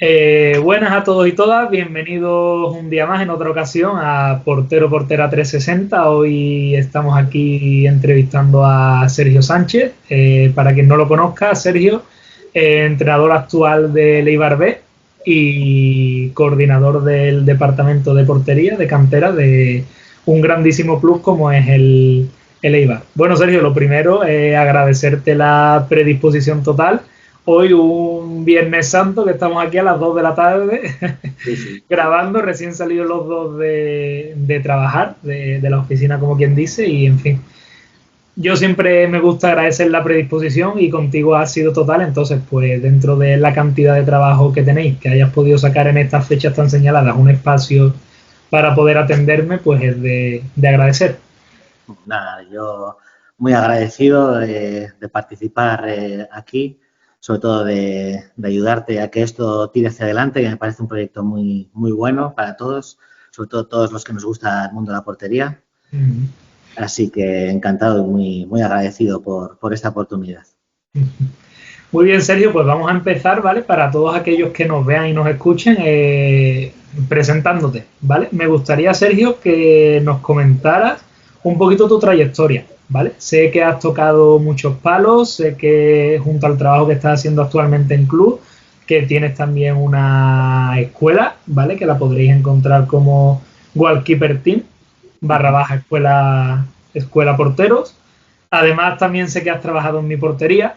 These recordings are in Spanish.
Buenas a todos y todas, bienvenidos un día más en otra ocasión a Portero Portera 360. Hoy estamos aquí entrevistando a Sergio Sánchez. Para quien no lo conozca, Sergio, entrenador actual del Eibar B y coordinador del departamento de portería de cantera de un grandísimo club como es el Eibar. Bueno, Sergio, lo primero es agradecerte la predisposición total. Hoy un Viernes Santo que estamos aquí a las 2 de la tarde Sí, sí. grabando, recién salidos los dos de trabajar, de la oficina como quien dice, y en fin. Yo siempre me gusta agradecer la predisposición y contigo ha sido total, entonces pues dentro de la cantidad de trabajo que tenéis, que hayas podido sacar en estas fechas tan señaladas un espacio para poder atenderme, pues es de agradecer. Nada, yo muy agradecido de participar aquí, sobre todo de ayudarte a que esto tire hacia adelante, que me parece un proyecto muy bueno para todos, sobre todo todos los que nos gusta el mundo de la portería. Mm. Así que encantado y muy agradecido por esta oportunidad. Muy bien, Sergio, pues vamos a empezar, ¿vale? Para todos aquellos que nos vean y nos escuchen, presentándote, ¿vale? Me gustaría, Sergio, que nos comentaras un poquito tu trayectoria, ¿vale? Sé que has tocado muchos palos, sé que junto al trabajo que estás haciendo actualmente en club, que tienes también una escuela, ¿vale? Que la podréis encontrar como Goalkeeper Team, barra baja escuela porteros. Además, también sé que has trabajado en mi portería,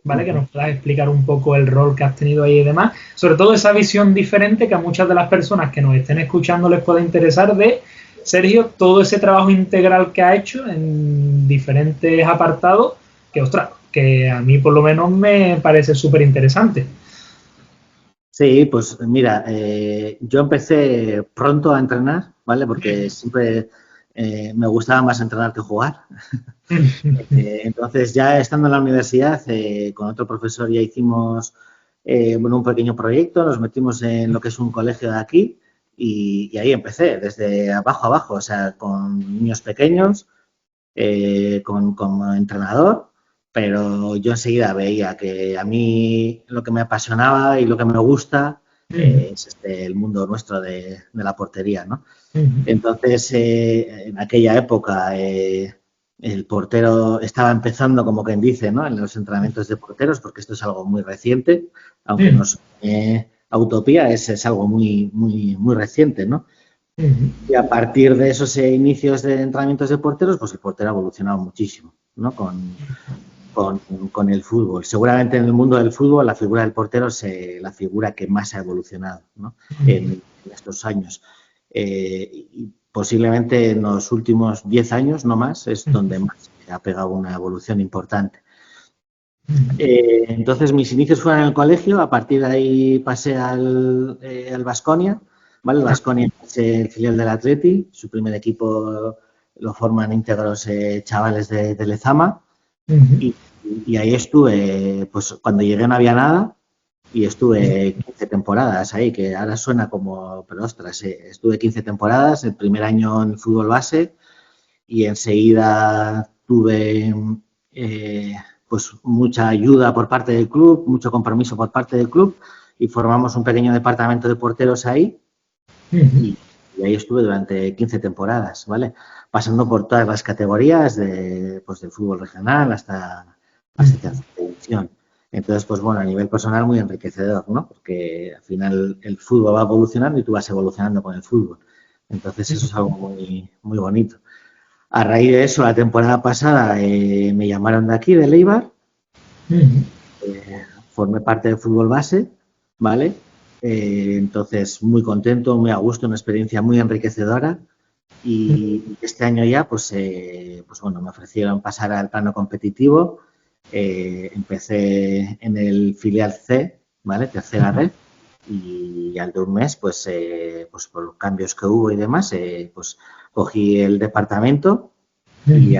¿vale? Que nos puedas explicar un poco el rol que has tenido ahí y demás. Sobre todo esa visión diferente que a muchas de las personas que nos estén escuchando les puede interesar de Sergio, todo ese trabajo integral que ha hecho en diferentes apartados, que ostras, que a mí por lo menos me parece súper interesante. Sí, pues mira, yo empecé pronto a entrenar, ¿vale? Porque siempre me gustaba más entrenar que jugar. Entonces, ya estando en la universidad, con otro profesor ya hicimos bueno, un pequeño proyecto, nos metimos en lo que es un colegio de aquí y ahí empecé, desde abajo a abajo, o sea, con niños pequeños, como entrenador, pero yo enseguida veía que a mí lo que me apasionaba y lo que me gusta es el mundo nuestro de la portería, ¿no? Entonces, en aquella época, el portero estaba empezando, como quien dice, ¿no? En los entrenamientos de porteros, porque esto es algo muy reciente, aunque no es utopía, es algo muy reciente, ¿no? Y a partir de esos inicios de entrenamientos de porteros, pues el portero ha evolucionado muchísimo, ¿no? Con el fútbol. Seguramente en el mundo del fútbol la figura del portero es la figura que más ha evolucionado, ¿no? En estos años. Y posiblemente en los últimos 10 años, no más, es donde más ha pegado una evolución importante. Entonces mis inicios fueron en el colegio, a partir de ahí pasé al Baskonia, ¿vale? El Baskonia es el filial del Atleti, su primer equipo lo forman íntegros chavales de Lezama y, y ahí estuve, pues cuando llegué no había nada y estuve 15 temporadas ahí, que ahora suena como, pero ostras, estuve 15 temporadas, el primer año en fútbol base y enseguida tuve eh, pues mucha ayuda por parte del club, mucho compromiso por parte del club y formamos un pequeño departamento de porteros ahí y, y ahí estuve durante 15 temporadas, ¿vale? Pasando por todas las categorías pues del fútbol regional hasta tercera división. Entonces, pues bueno, a nivel personal muy enriquecedor, ¿no? Porque al final el fútbol va evolucionando y tú vas evolucionando con el fútbol. Entonces, eso es algo muy bonito. A raíz de eso, la temporada pasada me llamaron de aquí, de Leibar, formé parte del fútbol base, ¿vale? Entonces, muy contento, muy a gusto, una experiencia muy enriquecedora. Y este año ya, pues bueno, me ofrecieron pasar al plano competitivo. Empecé en el filial C, ¿vale? Tercera red. Y al de un mes, pues por los cambios que hubo y demás, pues cogí el departamento y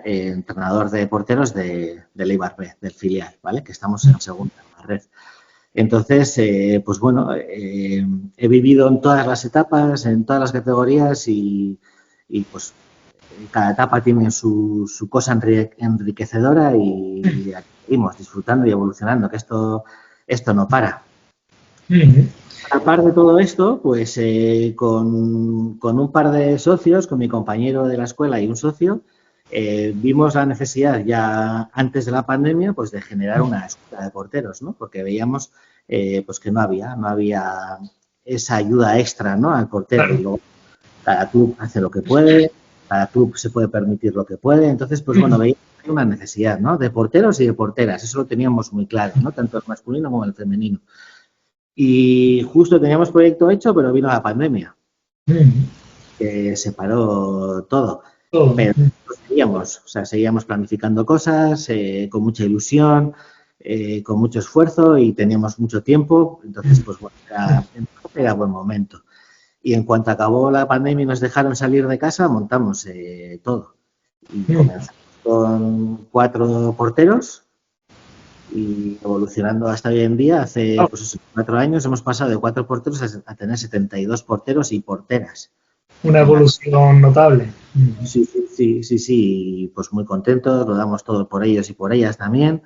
entrenador de porteros del Eibar B, del filial, ¿vale? Que estamos en segunda red. Entonces, pues bueno, he vivido en todas las etapas, en todas las categorías pues cada etapa tiene su cosa enriquecedora y aquí seguimos disfrutando y evolucionando, que esto no para. Ujú. Aparte de todo esto, pues con un par de socios, con mi compañero de la escuela y un socio, vimos la necesidad ya antes de la pandemia, pues de generar una escuela de porteros, ¿no? Porque veíamos pues que no había esa ayuda extra, ¿no? Al portero. Y Claro. luego cada club hace lo que puede, cada club se puede permitir lo que puede. Entonces, pues bueno, veíamos que hay una necesidad, ¿no? De porteros y de porteras. Eso lo teníamos muy claro, ¿no? Tanto el masculino como el femenino. Y justo teníamos proyecto hecho, pero vino la pandemia, Ujú. que separó todo. Todo. Pero seguíamos planificando cosas con mucha ilusión, con mucho esfuerzo y teníamos mucho tiempo. Entonces, pues bueno, era buen momento. Y en cuanto acabó la pandemia y nos dejaron salir de casa, montamos todo. Y Ujú. comenzamos con 4 porteros y evolucionando hasta hoy en día, hace pues eso, 4 años hemos pasado de 4 porteros a tener 72 porteros y porteras. Una En la- evolución notable. Ujú. Sí, sí, sí, sí, sí, pues muy contentos, lo damos todo por ellos y por ellas también.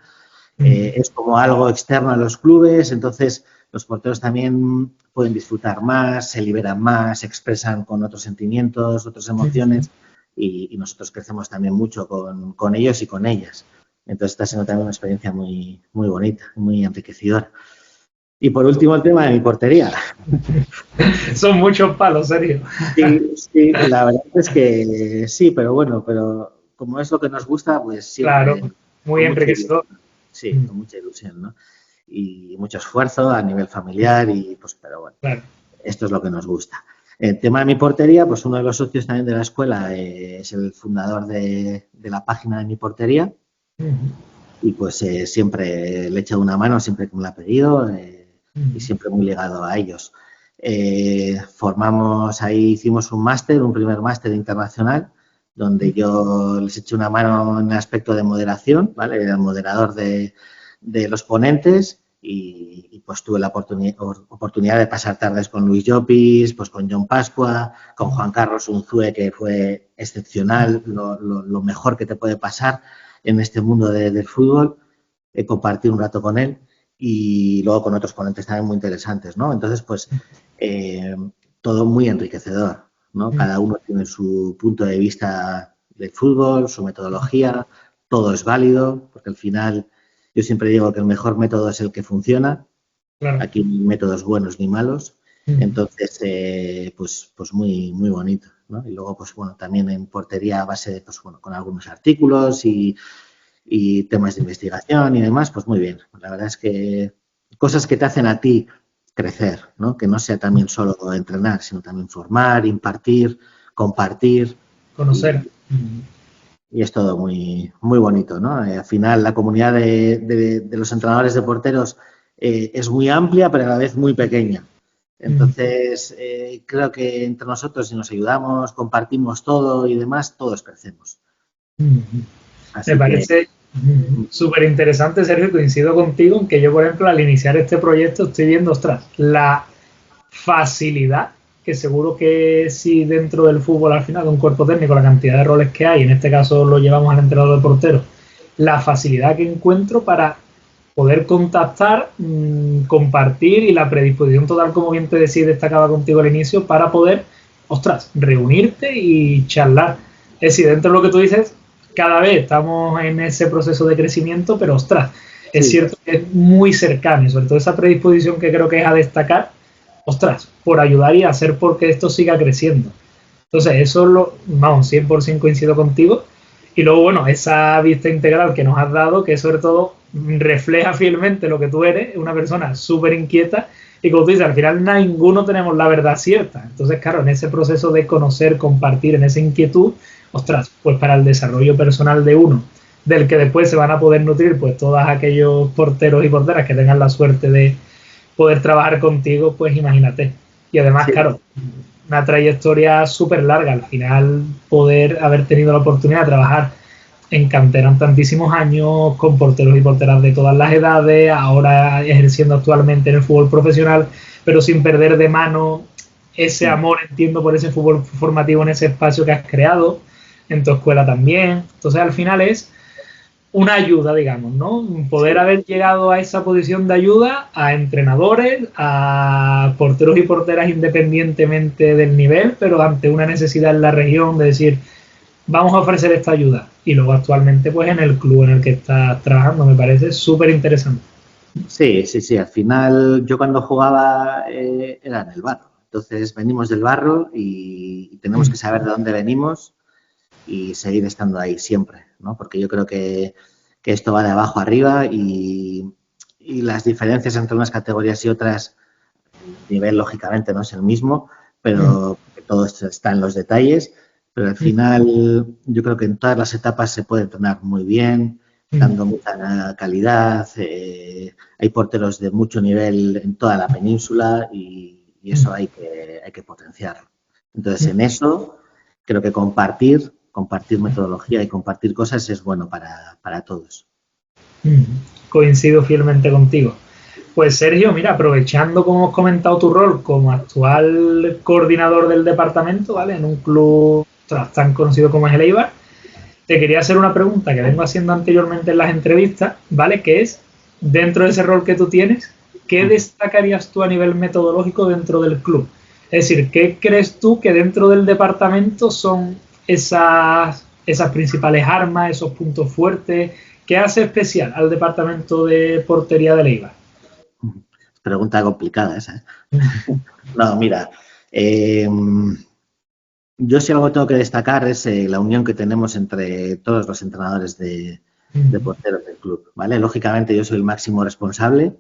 Ujú. Es como algo externo a los clubes, entonces los porteros también pueden disfrutar más, se liberan más, se expresan con otros sentimientos, otras emociones y nosotros crecemos también mucho con ellos y con ellas. Entonces está siendo también una experiencia muy, muy bonita, muy enriquecedora. Y por último, el tema de mi portería. Son muchos palos, Sergio. Sí, sí, la verdad es que sí, pero bueno, pero como es lo que nos gusta, pues Claro, siempre muy con mucha ilusión. enriquecedor. Sí, con mucha ilusión, ¿no? Y mucho esfuerzo a nivel familiar y pues, pero bueno, Claro. esto es lo que nos gusta. El tema de mi portería, pues uno de los socios también de la escuela es el fundador de la página de mi portería Ujú. y pues siempre le he echado una mano, siempre que me la ha pedido y Ujú. siempre muy ligado a ellos. Formamos ahí, hicimos un máster, un primer máster internacional, donde yo les eché una mano en el aspecto de moderación, ¿vale? Era el moderador de los ponentes y pues tuve la oportunidad de pasar tardes con Luis Llopis, pues con John Pascua, con Juan Carlos Unzue, que fue excepcional, lo mejor que te puede pasar en este mundo del fútbol, compartir un rato con él y luego con otros ponentes también muy interesantes, ¿no? Entonces, pues eh, todo muy enriquecedor, ¿no? Cada uno tiene su punto de vista del fútbol, su metodología, todo es válido, porque al final yo siempre digo que el mejor método es el que funciona, Claro. aquí no hay métodos buenos ni malos, Ujú. entonces pues muy, muy bonito, ¿no? Y luego, pues bueno, también en portería a base de, pues bueno, con algunos artículos y temas de investigación y demás, pues muy bien. La verdad es que cosas que te hacen a ti crecer, ¿no? Que no sea también solo entrenar, sino también formar, impartir, compartir Conocer. y, y es todo muy, muy bonito, ¿no? Al final la comunidad de los entrenadores de porteros es muy amplia, pero a la vez muy pequeña. Ujú. Entonces, creo que entre nosotros, si nos ayudamos, compartimos todo y demás, todos crecemos. Ujú. Me Así que, parece súper interesante, Sergio, coincido contigo en que yo, por ejemplo, al iniciar este proyecto estoy viendo, ostras, la facilidad, que seguro que si dentro del fútbol al final de un cuerpo técnico, la cantidad de roles que hay, en este caso lo llevamos al entrenador de portero, la facilidad que encuentro para poder contactar, compartir y la predisposición total, como bien te decía y destacaba contigo al inicio, para poder, ostras, reunirte y charlar. Es decir, dentro de lo que tú dices, cada vez estamos en ese proceso de crecimiento, pero ostras, es sí, cierto que es muy cercano y sobre todo esa predisposición que creo que es a destacar, ostras, por ayudar y hacer porque esto siga creciendo. Entonces, eso lo, vamos, 100% coincido contigo. Y luego, bueno, esa vista integral que nos has dado, que sobre todo refleja fielmente lo que tú eres, una persona súper inquieta y como tú dices, al final ninguno tenemos la verdad cierta. Entonces, claro, en ese proceso de conocer, compartir, en esa inquietud, ostras, pues para el desarrollo personal de uno, del que después se van a poder nutrir pues todos aquellos porteros y porteras que tengan la suerte de poder trabajar contigo, pues imagínate. Y además, sí, claro, una trayectoria súper larga. Al final, poder haber tenido la oportunidad de trabajar en cantera en tantísimos años, con porteros y porteras de todas las edades, ahora ejerciendo actualmente en el fútbol profesional, pero sin perder de mano ese amor, entiendo, por ese fútbol formativo en ese espacio que has creado, en tu escuela también. Entonces, al final es una ayuda, digamos, ¿no? Poder Sí. haber llegado a esa posición de ayuda a entrenadores, a porteros y porteras independientemente del nivel, pero ante una necesidad en la región de decir, vamos a ofrecer esta ayuda. Y luego actualmente, pues en el club en el que estás trabajando, me parece súper interesante. Sí, sí, sí. Al final, yo cuando jugaba era en el barro. Entonces, venimos del barro y tenemos que saber de dónde venimos y seguir estando ahí siempre, ¿no? Porque yo creo que esto va de abajo arriba y las diferencias entre unas categorías y otras, el nivel lógicamente no es el mismo, pero todo esto está en los detalles. Pero al final, yo creo que en todas las etapas se puede entrenar muy bien, dando mucha calidad. Hay porteros de mucho nivel en toda la península y eso hay que potenciarlo. Entonces, en eso creo que compartir metodología y compartir cosas es bueno para todos. Coincido fielmente contigo. Pues Sergio, mira, aprovechando como hemos comentado tu rol como actual coordinador del departamento, ¿vale? En un club tan conocido como es el Eibar, te quería hacer una pregunta que vengo haciendo anteriormente en las entrevistas, ¿vale? Que es, dentro de ese rol que tú tienes, ¿qué destacarías tú a nivel metodológico dentro del club? Es decir, ¿qué crees tú que dentro del departamento son esas principales armas, esos puntos fuertes? ¿Qué hace especial al departamento de portería de Eibar? Pregunta complicada esa, ¿eh? No, mira, eh, yo si algo tengo que destacar es la unión que tenemos entre todos los entrenadores de porteros del club, ¿vale? Lógicamente yo soy el máximo responsable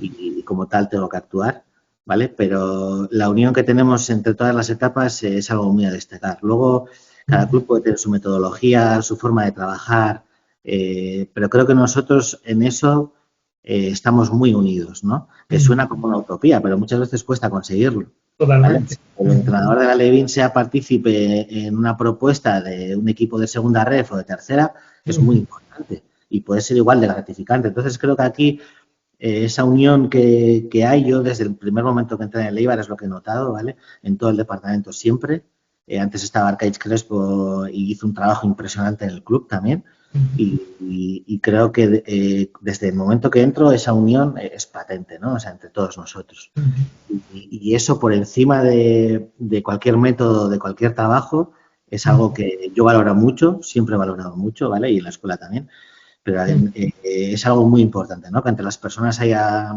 y como tal tengo que actuar, ¿vale? Pero la unión que tenemos entre todas las etapas es algo muy a destacar. Luego, cada club puede tener su metodología, su forma de trabajar, pero creo que nosotros en eso estamos muy unidos, ¿no? Que suena como una utopía, pero muchas veces cuesta conseguirlo, ¿vale? Totalmente. Que el entrenador de la Levin sea partícipe en una propuesta de un equipo de segunda ref o de tercera es muy importante y puede ser igual de gratificante. Entonces creo que aquí esa unión que hay, yo desde el primer momento que entré en el Eibar es lo que he notado, ¿vale? En todo el departamento siempre. Antes estaba Arcaiz Crespo y hizo un trabajo impresionante en el club también. Y creo que desde el momento que entro esa unión es patente, ¿no? O sea, entre todos nosotros. Y eso por encima de cualquier método, de cualquier trabajo, es algo que yo valoro mucho, siempre he valorado mucho, ¿vale? Y en la escuela también. Pero es algo muy importante, ¿no? Que entre las personas haya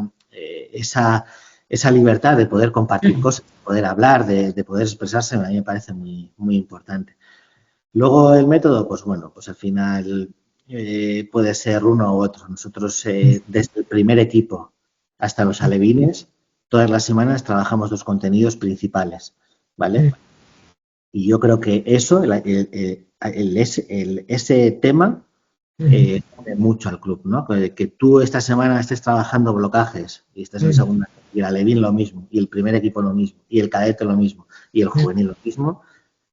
esa libertad de poder compartir cosas, de poder hablar, de poder expresarse, a mí me parece muy, muy importante. Luego el método, pues bueno, pues al final puede ser uno u otro. Nosotros desde el primer equipo hasta los alevines, todas las semanas trabajamos los contenidos principales, ¿vale? Y yo creo que eso, ese tema, une mucho al club, ¿no? Que tú esta semana estés trabajando blocajes y estés en segunda, y el alevín lo mismo, y el primer equipo lo mismo, y el cadete lo mismo, y el juvenil lo mismo,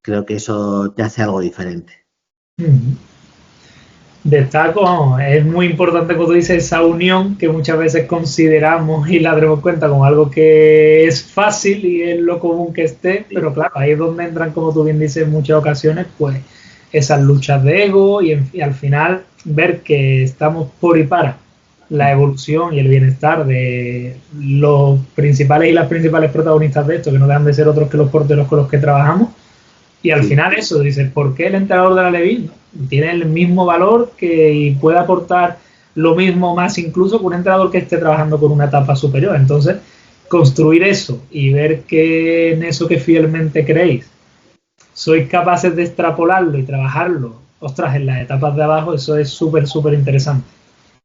creo que eso te hace algo diferente. Destaco, vamos, es muy importante, como tú dices, esa unión que muchas veces consideramos y la tenemos en cuenta como algo que es fácil y es lo común que esté, Sí, pero claro, ahí es donde entran, como tú bien dices, en muchas ocasiones, pues esas luchas de ego y al final ver que estamos por y para la evolución y el bienestar de los principales y las principales protagonistas de esto, que no dejan de ser otros que los porteros con los que trabajamos. Y al sí, final eso, dices, ¿por qué el entrenador de la Levin tiene el mismo valor y puede aportar lo mismo más incluso que un entrenador que esté trabajando con una etapa superior? Entonces, construir eso y ver que en eso que fielmente creéis sois capaces de extrapolarlo y trabajarlo, ostras, en las etapas de abajo, eso es súper, súper interesante.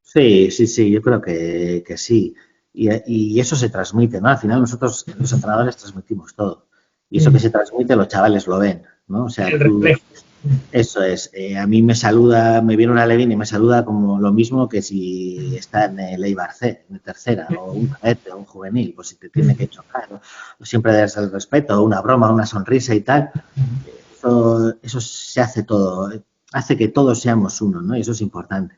sí, sí, sí, yo creo que sí. Y eso se transmite, ¿no? Al final nosotros, los entrenadores, transmitimos todo. Y eso que se transmite, los chavales lo ven, ¿no? O sea, El tú, reflejo. eso es. A mí me saluda, me viene una Levin y me saluda como lo mismo que si está en el Eibar C, en tercera, o un cadete, o un juvenil, pues si te tiene que chocar, ¿no? O siempre desde el respeto, una broma, una sonrisa y tal. Eso se hace todo, hace que todos seamos uno, ¿no? Y eso es importante.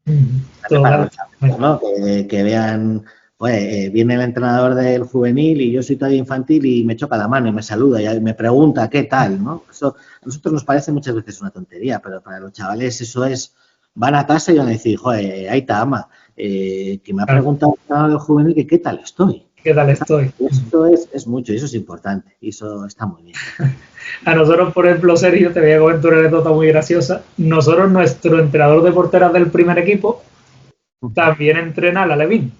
Para Total. los chavales, ¿no? Que vean, pues, viene el entrenador del juvenil y yo soy todavía infantil y me choca la mano y me saluda y me pregunta qué tal, ¿no? Eso a nosotros nos parece muchas veces una tontería, pero para los chavales eso es van a casa y van a decir, joder, ahí está, ama, que me ha Claro. preguntado el juvenil que qué tal estoy. ¿Qué tal estoy? Esto es mucho y eso es importante y eso está muy bien. A nosotros, por ejemplo, Sergio, te voy a comentar una anécdota muy graciosa. Nosotros, nuestro entrenador de porteras del primer equipo, también entrena a la Levin.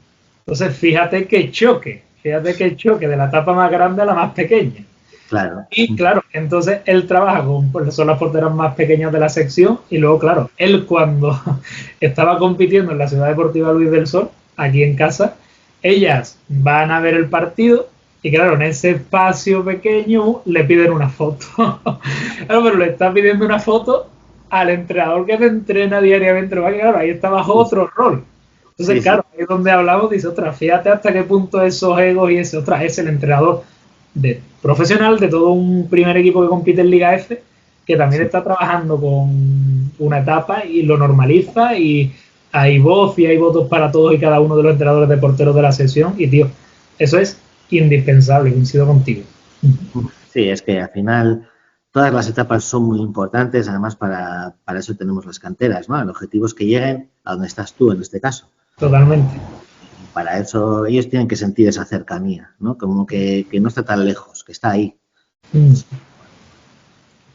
Entonces, fíjate qué choque de la etapa más grande a la más pequeña. Claro. Y claro, entonces él trabaja con, pues, son las porteras más pequeñas de la sección y luego, claro, él cuando estaba compitiendo en la Ciudad Deportiva Luis del Sol, aquí en casa, ellas van a ver el partido y claro, en ese espacio pequeño le piden una foto. Claro, pero le está pidiendo una foto al entrenador que te entrena diariamente, claro, ahí está bajo otro rol. Sí, Entonces, sí. claro, ahí es donde hablamos, dice, otra, fíjate hasta qué punto esos egos y ese, otra, es el entrenador de profesional de todo un primer equipo que compite en Liga F, que también Sí. está trabajando con una etapa y lo normaliza y hay voz y hay votos para todos y cada uno de los entrenadores de porteros de la sesión y tío, eso es indispensable, coincido contigo. Sí, es que al final todas las etapas son muy importantes, además para eso tenemos las canteras, ¿no? El objetivo es que lleguen a donde estás tú en este caso. Totalmente. Y para eso ellos tienen que sentir esa cercanía, ¿no? Como que no está tan lejos, que está ahí.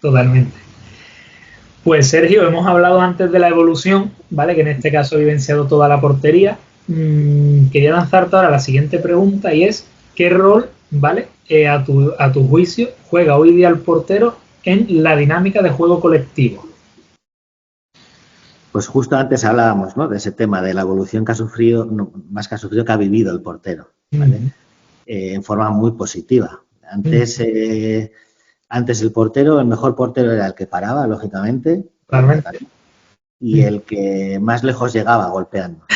Totalmente. Pues Sergio, hemos hablado antes de la evolución, ¿vale? Que en este caso ha vivenciado toda la portería. Quería lanzarte ahora la siguiente pregunta y es, ¿qué rol, ¿vale? A tu juicio, juega hoy día el portero en la dinámica de juego colectivo? Pues justo antes hablábamos, ¿no? De ese tema de la evolución que ha sufrido, no, más que ha sufrido, que ha vivido el portero, ¿vale? En forma muy positiva. Antes el portero, el mejor portero era el que paraba, lógicamente, Realmente. y el que más lejos llegaba golpeando. O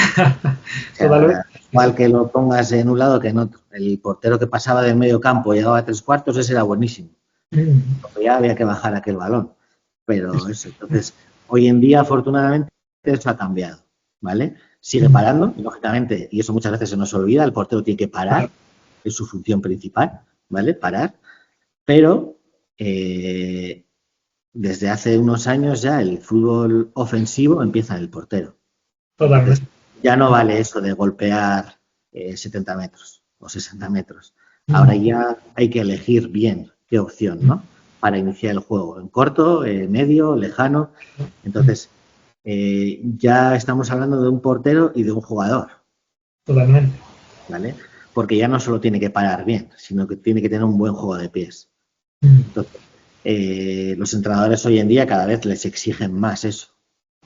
Totalmente. sea, igual que lo pongas en un lado que en otro. El portero que pasaba del medio campo llegaba a 3/4, ese era buenísimo. Porque ya había que bajar aquel balón. Pero eso, entonces, hoy en día, afortunadamente, eso ha cambiado, ¿vale? Sigue parando, lógicamente, y eso muchas veces se nos olvida, el portero tiene que parar, es su función principal, ¿vale? Parar, pero desde hace unos años ya el fútbol ofensivo empieza en el portero. Entonces, Totalmente. ya no vale eso de golpear 70 metros o 60 metros. Ahora ya hay que elegir bien qué opción, ¿no? Para iniciar el juego, en corto, medio, lejano. Entonces, ya estamos hablando de un portero y de un jugador, Totalmente. ¿vale? Porque ya no solo tiene que parar bien, sino que tiene que tener un buen juego de pies. Entonces, los entrenadores hoy en día cada vez les exigen más eso,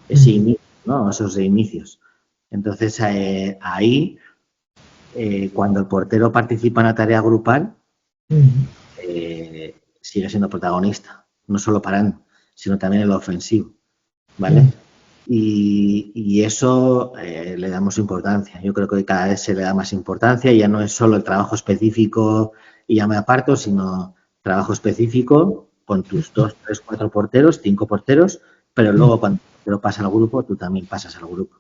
ese inicio, ¿no? Esos inicios. Entonces, ahí, cuando el portero participa en la tarea grupal, sigue siendo protagonista, no solo parando, sino también en lo ofensivo, ¿vale? Y eso le damos importancia. Yo creo que cada vez se le da más importancia, ya no es solo el trabajo específico y ya me aparto, sino trabajo específico con tus 2, 3, 4 porteros, 5 porteros, pero luego cuando lo pasa al grupo, tú también pasas al grupo.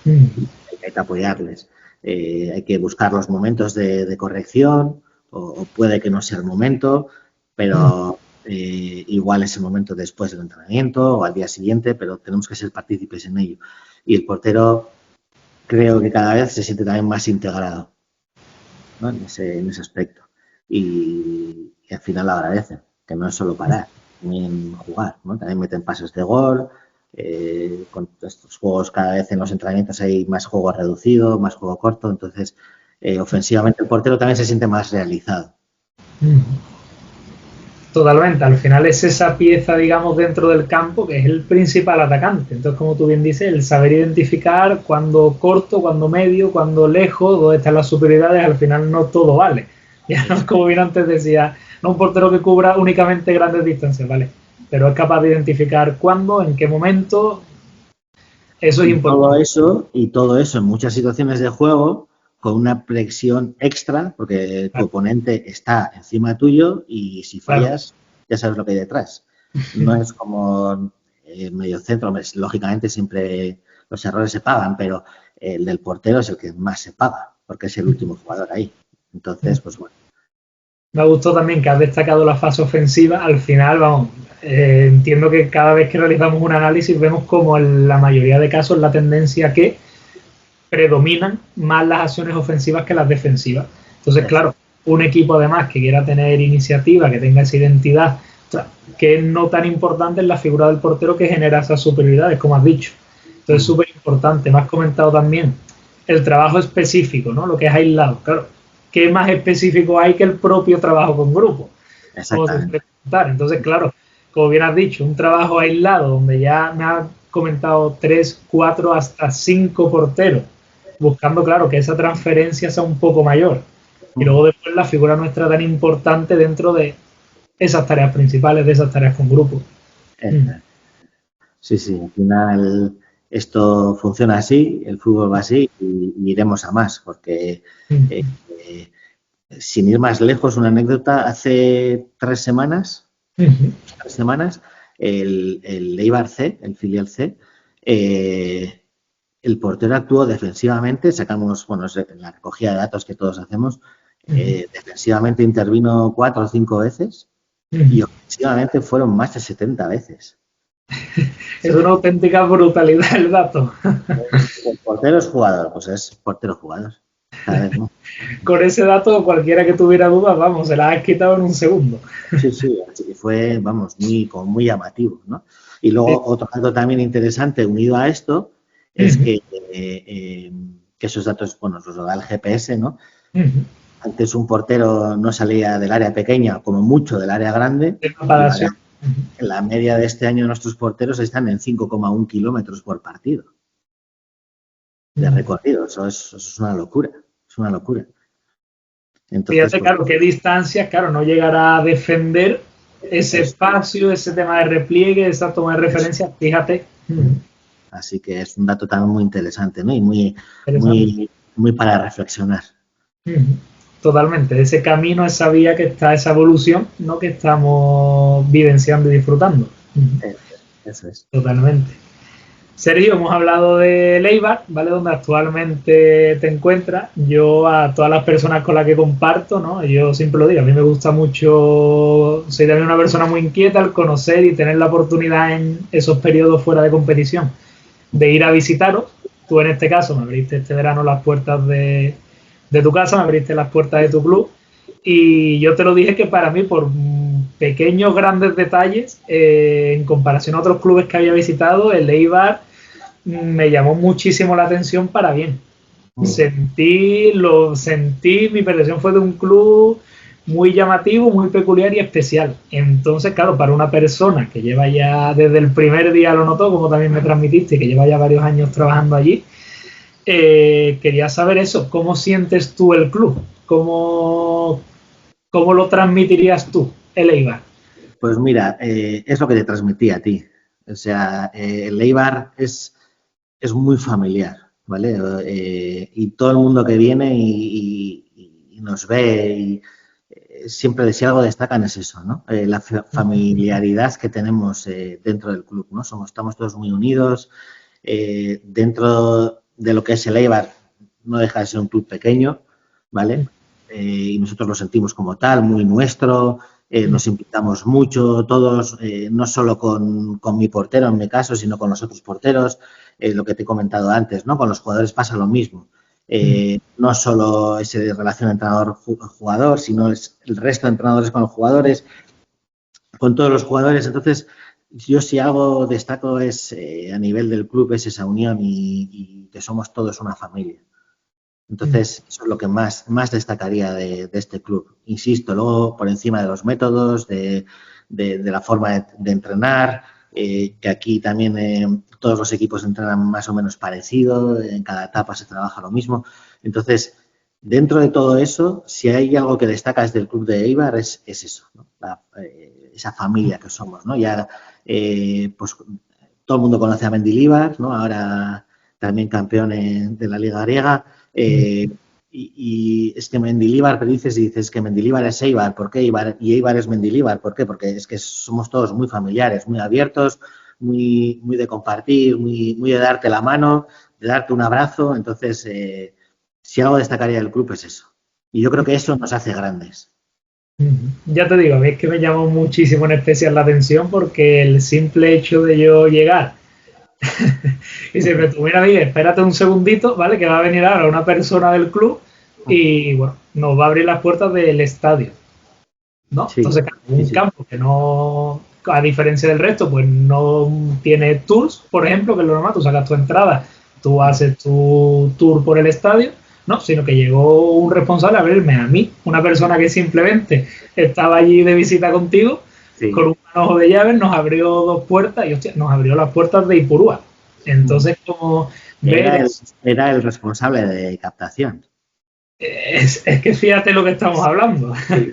Hay que apoyarles. Hay que buscar los momentos de corrección o puede que no sea el momento, pero igual es el momento después del entrenamiento o al día siguiente, pero tenemos que ser partícipes en ello. Y el portero creo que cada vez se siente también más integrado, ¿no? en ese aspecto. Y al final lo agradecen, que no es solo parar, también jugar, ¿no? También meten pases de gol. Con estos juegos cada vez en los entrenamientos hay más juego reducido, más juego corto, entonces ofensivamente el portero también se siente más realizado. Totalmente, al final es esa pieza, digamos, dentro del campo que es el principal atacante. Entonces, como tú bien dices, el saber identificar cuándo corto, cuándo medio, cuándo lejos, dónde están las superioridades, al final no todo vale. Ya no es como bien antes decía, no un portero que cubra únicamente grandes distancias, ¿vale? Pero es capaz de identificar cuándo, en qué momento, eso es importante. Y todo eso en muchas situaciones de juego con una presión extra, porque tu Claro, oponente está encima tuyo y si claro. fallas, ya sabes lo que hay detrás. No es como medio centro, lógicamente siempre los errores se pagan, pero el del portero es el que más se paga, porque es el último jugador ahí. Entonces, pues bueno, Me ha gustado también que has destacado la fase ofensiva. Al final, vamos, entiendo que cada vez que realizamos un análisis vemos como en la mayoría de casos la tendencia que predominan más las acciones ofensivas que las defensivas. Entonces, claro, un equipo además que quiera tener iniciativa, que tenga esa identidad, o sea, que es no tan importante en la figura del portero que genera esas superioridades, como has dicho. Entonces, súper importante. Me has comentado también el trabajo específico, ¿no? Lo que es aislado. Claro, ¿qué más específico hay que el propio trabajo con grupo? Como se suele comentar. Entonces, claro, como bien has dicho, un trabajo aislado donde ya me has comentado 3, 4, hasta 5 porteros, buscando, claro, que esa transferencia sea un poco mayor. Y luego después la figura nuestra tan importante dentro de esas tareas principales, de esas tareas con grupo. Sí, sí, al final esto funciona así, el fútbol va así y iremos a más, porque sin ir más lejos, una anécdota, hace 3 semanas, el Eibar C, el filial C, el portero actuó defensivamente, sacamos, bueno, la recogida de datos que todos hacemos, defensivamente intervino 4 o 5 veces y ofensivamente fueron más de 70 veces. Es una auténtica brutalidad el dato. ¿El portero es jugador? Pues es portero jugador. Cada vez, ¿no? Con ese dato, cualquiera que tuviera dudas, vamos, se la has quitado en un segundo. Sí, sí, fue, vamos, muy llamativo, ¿no? Y luego otro dato también interesante unido a esto es que esos datos, bueno, los da el GPS, ¿no? Antes un portero no salía del área pequeña, como mucho del área grande. En la media de este año nuestros porteros están en 5,1 kilómetros por partido de recorrido. Eso es una locura, es una locura. Entonces, fíjate, claro, qué distancias, claro, no llegará a defender ese espacio, ese tema de repliegue, esa toma de referencia, fíjate. Así que es un dato también muy interesante, ¿no? Y muy para reflexionar. Totalmente, ese camino, esa vía que está, esa evolución, ¿no? Que estamos vivenciando y disfrutando. Eso es. Totalmente. Sergio, hemos hablado de Eibar, ¿vale? Donde actualmente te encuentras. Yo a todas las personas con las que comparto, ¿no? Yo siempre lo digo, a mí me gusta mucho, soy también una persona muy inquieta al conocer y tener la oportunidad en esos periodos fuera de competición de ir a visitaros. Tú en este caso me abriste este verano las puertas de tu casa, me abriste las puertas de tu club y yo te lo dije que para mí por pequeños grandes detalles en comparación a otros clubes que había visitado, el Eibar me llamó muchísimo la atención para bien. Sentí, mi percepción fue de un club muy llamativo, muy peculiar y especial. Entonces, claro, para una persona que lleva ya desde el primer día, lo notó, como también me transmitiste, que lleva ya varios años trabajando allí, quería saber eso, ¿cómo sientes tú el club? ¿Cómo lo transmitirías tú, el Eibar? Pues mira, es lo que te transmití a ti. O sea, el Eibar es muy familiar, ¿vale? Y todo el mundo que viene y nos ve y siempre si algo destacan es eso, ¿no? La familiaridad que tenemos dentro del club, ¿no? Estamos todos muy unidos. Dentro de lo que es el Eibar no deja de ser un club pequeño, ¿vale? Y nosotros lo sentimos como tal, muy nuestro. Nos implicamos mucho todos, no solo con mi portero en mi caso, sino con los otros porteros, lo que te he comentado antes, ¿no? Con los jugadores pasa lo mismo. No solo esa relación entrenador-jugador, sino el resto de entrenadores con los jugadores, con todos los jugadores. Entonces, yo si algo destaco es a nivel del club es esa unión y que somos todos una familia. Entonces, eso es lo que más destacaría de este club. Insisto, luego por encima de los métodos, de la forma de entrenar, que aquí también todos los equipos entrenan más o menos parecido, en cada etapa se trabaja lo mismo. Entonces, dentro de todo eso, si hay algo que destaca desde el club de Eibar es eso, ¿no? Esa familia que somos, ¿no? Ya, pues todo el mundo conoce a Mendilibar, ¿no? Ahora también campeón de la Liga Griega. Y es que Mendilibar, dices que Mendilibar es Eibar, ¿por qué Eibar? Y Eibar es Mendilibar, ¿por qué? Porque es que somos todos muy familiares, muy abiertos, muy de compartir, muy de darte la mano, de darte un abrazo. Entonces, si algo destacaría del club es eso. Y yo creo que eso nos hace grandes. Ya te digo, a mí es que me llamó muchísimo en especial la atención porque el simple hecho de yo llegar y siempre tú, mira, Miguel, espérate un segundito, ¿vale? Que va a venir ahora una persona del club y, bueno, nos va a abrir las puertas del estadio, ¿no? Sí, Entonces, claro, sí, un sí. campo que no, a diferencia del resto, pues no tiene tours, por ejemplo, que es lo normal, tú sacas tu entrada, tú haces tu tour por el estadio, no, sino que llegó un responsable a verme a mí, una persona que simplemente estaba allí de visita contigo, con Sí. un manojo de llaves, nos abrió dos puertas y, hostia, nos abrió las puertas de Ipurúa. Entonces, como ver Era el responsable de captación. es que fíjate lo que estamos hablando. Sí.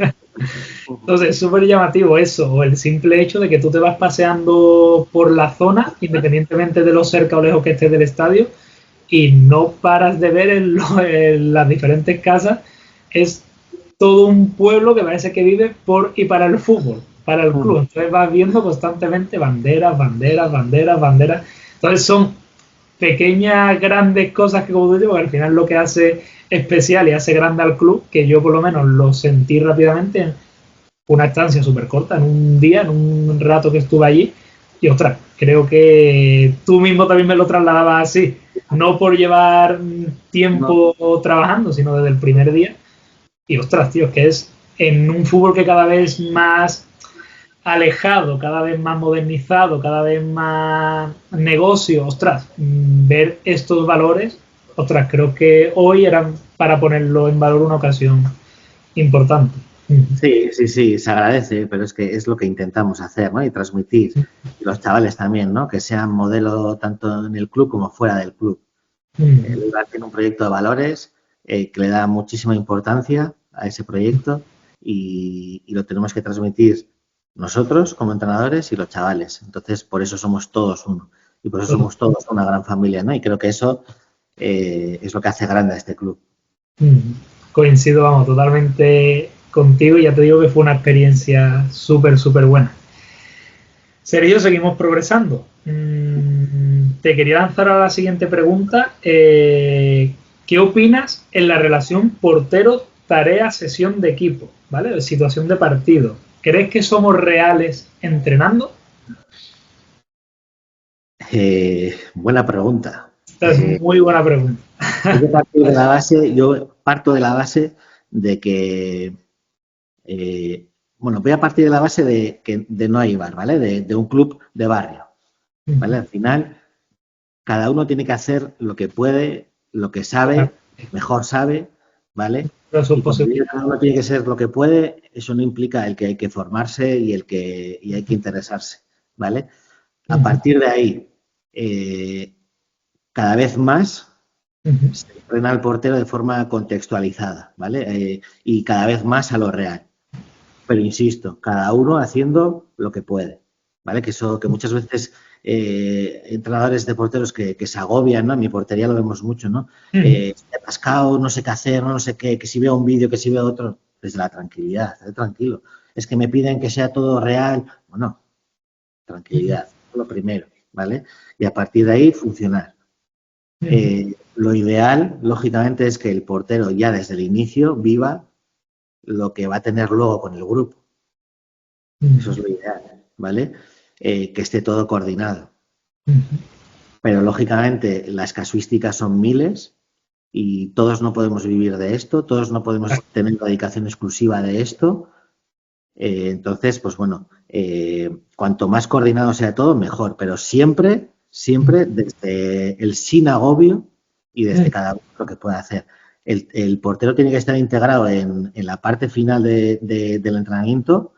Entonces, es súper llamativo eso, o el simple hecho de que tú te vas paseando por la zona, independientemente de lo cerca o lejos que estés del estadio, y no paras de ver en las diferentes casas. Es todo un pueblo que parece que vive por y para el fútbol, para el club. Entonces vas viendo constantemente banderas, banderas, banderas, banderas. Entonces son pequeñas, grandes cosas que, como tú dices, al final lo que hace especial y hace grande al club, que yo por lo menos lo sentí rápidamente una estancia súper corta, en un día, en un rato que estuve allí. Y ostras, creo que tú mismo también me lo trasladabas así, no por llevar No, tiempo trabajando, sino desde el primer día. Y ostras, tío, que es en un fútbol que cada vez más alejado, cada vez más modernizado, cada vez más negocio, ostras, ver estos valores, ostras, creo que hoy eran para ponerlo en valor una ocasión importante. sí, sí, sí, se agradece, pero es que es lo que intentamos hacer, ¿no? Y transmitir. Y los chavales también, ¿no? Que sean modelo tanto en el club como fuera del club. El Eibar tiene un proyecto de valores que le da muchísima importancia a ese proyecto y lo tenemos que transmitir nosotros como entrenadores y los chavales. Entonces, por eso somos todos uno y por eso somos todos una gran familia, ¿no? Y creo que eso es lo que hace grande a este club. Coincido, vamos, totalmente contigo y ya te digo que fue una experiencia súper, súper buena. Sergio, seguimos progresando. Te quería lanzar a la siguiente pregunta. ¿Qué opinas en la relación portero-tarea-sesión de equipo? ¿Vale? De situación de partido. ¿Crees que somos reales entrenando? Buena pregunta. Esta es muy buena pregunta. Yo parto de la base de que bueno, voy a partir de la base de no Eibar, ¿vale? De un club de barrio, ¿vale? Al final, cada uno tiene que hacer lo que puede, lo que sabe, mejor sabe, ¿vale? Pero sus Y cuando digo posibilidades. cada uno tiene que ser lo que puede, eso no implica el que hay que formarse y hay que interesarse, ¿vale? A partir de ahí, cada vez más se entrena al portero de forma contextualizada, ¿vale? Y cada vez más a lo real. Pero insisto, cada uno haciendo lo que puede, ¿vale? Que eso, que muchas veces entrenadores de porteros que se agobian, ¿no? En mi portería lo vemos mucho, ¿no? Estoy atascado, no sé qué hacer, no sé qué, que si veo un vídeo, que si veo otro, desde la tranquilidad, tranquilo. Es que me piden que sea todo real, bueno, tranquilidad, lo primero, ¿vale? Y a partir de ahí funcionar. Lo ideal, lógicamente, es que el portero ya desde el inicio viva lo que va a tener luego con el grupo. Eso es lo ideal, ¿vale? Que esté todo coordinado. Pero lógicamente las casuísticas son miles y todos no podemos vivir de esto, todos no podemos tener la dedicación exclusiva de esto. Entonces, pues bueno, cuanto más coordinado sea todo, mejor, pero siempre, siempre desde el sin agobio y desde cada uno lo que pueda hacer. El portero tiene que estar integrado en la parte final del entrenamiento,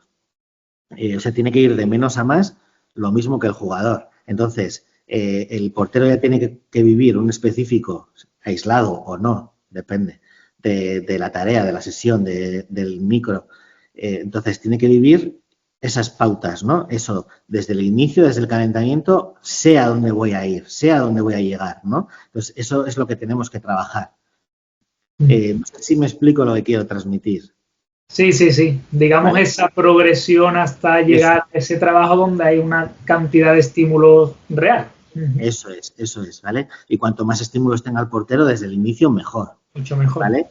o sea, tiene que ir de menos a más, lo mismo que el jugador. Entonces, el portero ya tiene que vivir un específico, aislado o no, depende, de la tarea, de la sesión, del micro. Entonces, tiene que vivir esas pautas, ¿no? Eso, desde el inicio, desde el calentamiento, sé a dónde voy a ir, sé a dónde voy a llegar, ¿no? Entonces, eso es lo que tenemos que trabajar. No sé si me explico lo que quiero transmitir. Sí, sí, sí. Digamos ¿Vale? esa progresión hasta Eso, llegar a ese trabajo donde hay una cantidad de estímulos real. eso es, ¿vale? Y cuanto más estímulos tenga el portero desde el inicio, mejor, Mucho mejor. ¿vale?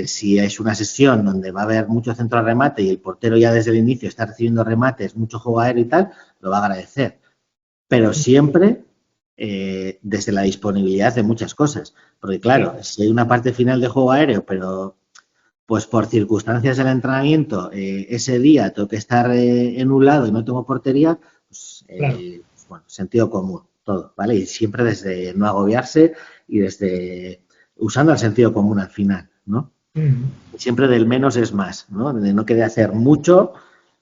Si es una sesión donde va a haber mucho centro de remate y el portero ya desde el inicio está recibiendo remates, mucho juego aéreo y tal, lo va a agradecer. Pero siempre desde la disponibilidad de muchas cosas. Porque claro, si hay una parte final de juego aéreo, pero pues por circunstancias del entrenamiento, ese día tengo que estar en un lado y no tengo portería, pues, bueno, sentido común, todo, ¿vale? Y siempre desde no agobiarse y desde usando el sentido común al final, ¿no? Siempre del menos es más, ¿no? De no querer hacer mucho,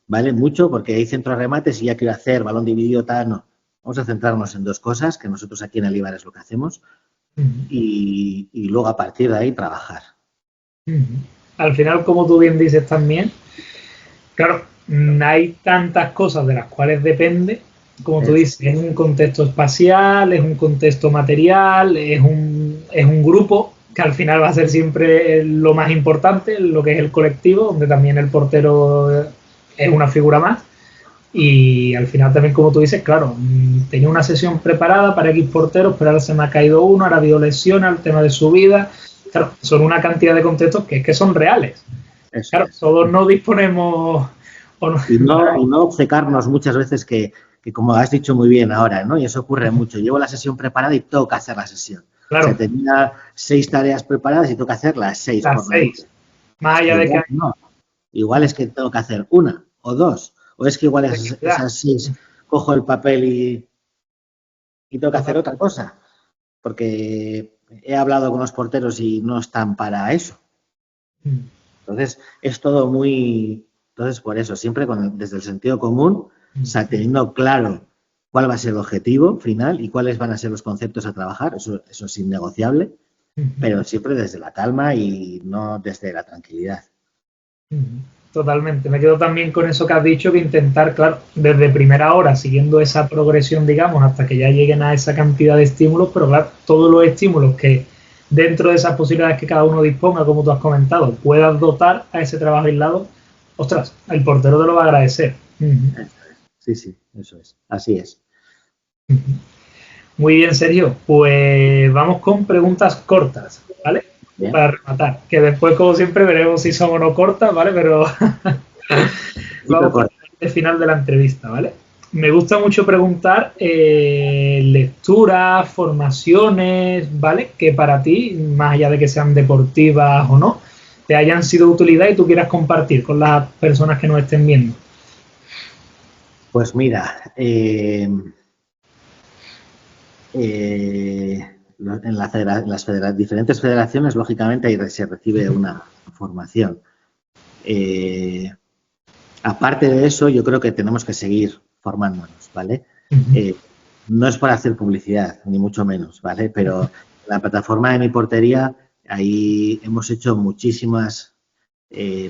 ¿vale? Mucho, porque hay centro de remates y ya quiero hacer balón dividido, tal, no. Vamos a centrarnos en dos cosas, que nosotros aquí en el Eibar es lo que hacemos, y luego a partir de ahí trabajar. Al final, como tú bien dices también, claro, hay tantas cosas de las cuales depende, como tú dices, es un contexto espacial, es un contexto material, es un grupo que al final va a ser siempre lo más importante, lo que es el colectivo, donde también el portero es una figura más. Y al final también, como tú dices, claro, tenía una sesión preparada para X porteros, pero ahora se me ha caído uno, ahora ha habido lesiones, el tema de su vida. Claro, son una cantidad de contextos que es que son reales. Eso claro, es. todos no disponemos... Y no obcecarnos muchas veces que, como has dicho muy bien ahora, ¿no? Y eso ocurre mucho. Llevo la sesión preparada y tengo que hacer la sesión. Claro. O sea, tenía 6 tareas preparadas y tengo que hacer las 6. Las 6. Más allá de que... No. Igual es que tengo que hacer una o dos. O es que igual esas 6 cojo el papel y tengo que hacer otra cosa. Porque he hablado con los porteros y no están para eso. Entonces, es todo muy... Entonces, por eso, siempre desde el sentido común, o sea, teniendo claro cuál va a ser el objetivo final y cuáles van a ser los conceptos a trabajar, eso es innegociable, pero siempre desde la calma y no desde la tranquilidad. Totalmente. Me quedo también con eso que has dicho, que intentar, claro, desde primera hora, siguiendo esa progresión, digamos, hasta que ya lleguen a esa cantidad de estímulos, pero claro, todos los estímulos que dentro de esas posibilidades que cada uno disponga, como tú has comentado, puedas dotar a ese trabajo aislado, ostras, el portero te lo va a agradecer. Sí, eso es. Así es. Muy bien, Sergio. Pues vamos con preguntas cortas, ¿vale? Bien. Para rematar. Que después, como siempre, veremos si son o no cortas, ¿vale? Pero vamos con el final de la entrevista, ¿vale? Me gusta mucho preguntar lecturas, formaciones, ¿vale? Que para ti, más allá de que sean deportivas o no, te hayan sido de utilidad y tú quieras compartir con las personas que nos estén viendo. Pues mira, en las diferentes federaciones, lógicamente, ahí se recibe una formación. Aparte de eso, yo creo que tenemos que seguir formándonos, ¿vale? No es para hacer publicidad, ni mucho menos, ¿vale? Pero en la plataforma de Mi Portería, ahí hemos hecho muchísimas